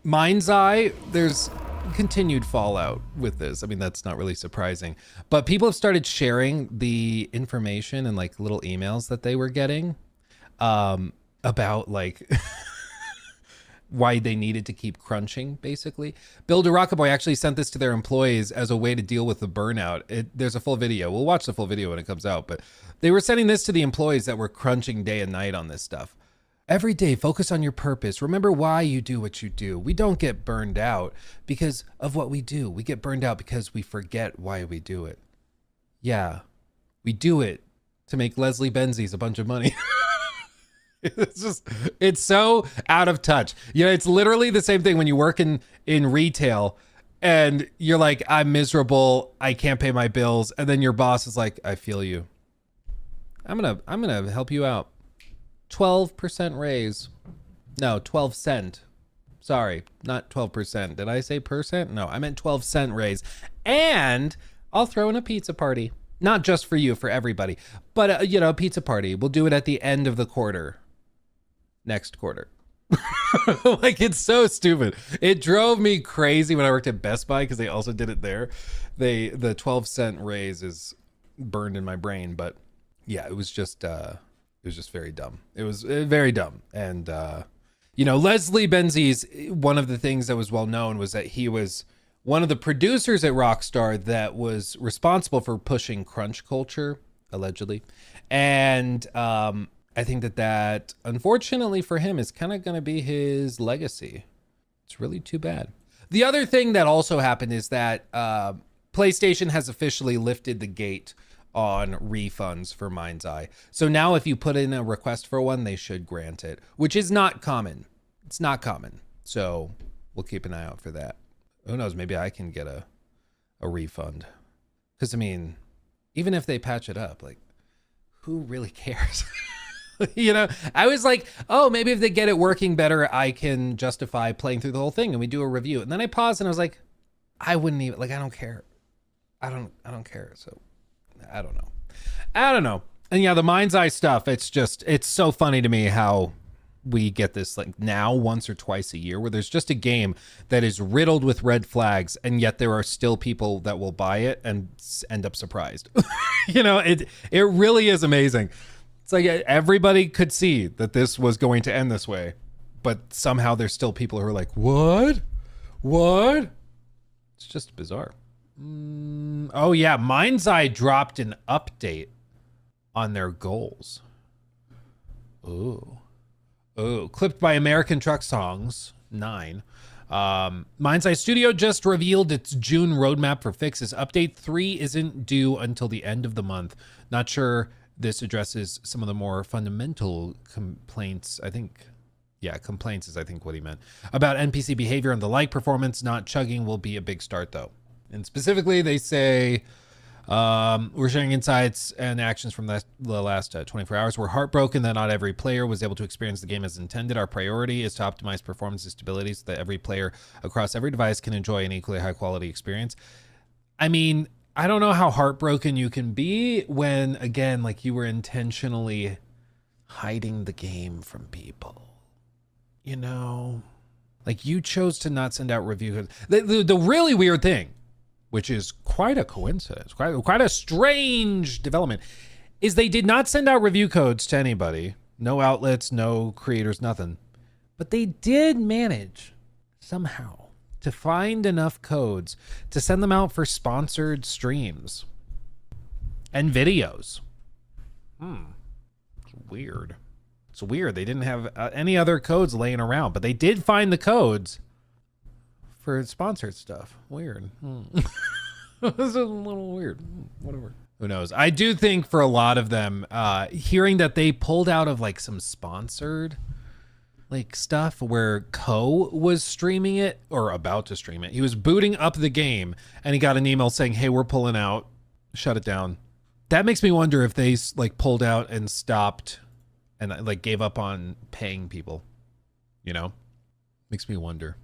MindsEye, there's continued fallout with this. I mean, that's not really surprising, but people have started sharing the information and like little emails that they were getting about like why they needed to keep crunching, basically. Builder Rocketboy actually sent this to their employees as a way to deal with the burnout. There's a full video. We'll watch the full video when it comes out, but they were sending this to the employees that were crunching day and night on this stuff. Every day, focus on your purpose. Remember why you do what you do. We don't get burned out because of what we do. We get burned out because we forget why we do it. Yeah, we do it to make Leslie Benzies a bunch of money. It's so out of touch. You know, it's literally the same thing when you work in retail and you're like, I'm miserable. I can't pay my bills. And then your boss is like, I feel you. I'm gonna help you out. 12% raise. No, 12 cent. Sorry, not 12%. Did I say percent? No, I meant 12-cent raise. And I'll throw in a pizza party. Not just for you, for everybody. But, you know, a pizza party. We'll do it at the end of the quarter. Next quarter. Like, it's so stupid. It drove me crazy when I worked at Best Buy because they also did it there. The 12-cent raise is burned in my brain. But, yeah, it was just very dumb. It was very dumb. And, you know, Leslie Benzies, one of the things that was well known was that he was one of the producers at Rockstar that was responsible for pushing crunch culture, allegedly. And I think that unfortunately for him is kind of going to be his legacy. It's really too bad. The other thing that also happened is that PlayStation has officially lifted the gate on refunds for MindsEye. So now if you put in a request for one, they should grant it, which is not common. It's not common. So we'll keep an eye out for that. Who knows? Maybe I can get a refund. Because, I mean, even if they patch it up, like, who really cares? You know, I was like, oh, maybe if they get it working better, I can justify playing through the whole thing and we do a review. And then I paused and I was like, I wouldn't even, like, I don't care. I don't care. So I don't know. And yeah, the MindsEye stuff, it's so funny to me how we get this like now once or twice a year where there's just a game that is riddled with red flags and yet there are still people that will buy it and end up surprised. You know, it really is amazing. It's like everybody could see that this was going to end this way, but somehow there's still people who are like, what? It's just bizarre. Oh yeah, MindsEye dropped an update on their goals. Ooh, clipped by American Truck Songs 9. MindsEye Studio just revealed its June roadmap for fixes. Update 3 isn't due until the end of the month. Not sure this addresses some of the more fundamental complaints. Complaints is I think what he meant about NPC behavior and the like. Performance not chugging will be a big start though. And specifically, they say, we're sharing insights and actions from the last 24 hours. We're heartbroken that not every player was able to experience the game as intended. Our priority is to optimize performance and stability so that every player across every device can enjoy an equally high quality experience. I mean, I don't know how heartbroken you can be when, again, like you were intentionally hiding the game from people. You know, like you chose to not send out reviews. The really weird thing, which is quite a coincidence, quite a strange development, is they did not send out review codes to anybody. No outlets, no creators, nothing. But they did manage somehow to find enough codes to send them out for sponsored streams and videos. It's weird. It's weird. They didn't have any other codes laying around, but they did find the codes for sponsored stuff. Weird. This is a little weird. Whatever. Who knows? I do think for a lot of them, hearing that they pulled out of like some sponsored like stuff where Ko was streaming it or about to stream it. He was booting up the game and he got an email saying, hey, we're pulling out, shut it down. That makes me wonder if they like pulled out and stopped and like gave up on paying people, you know, makes me wonder.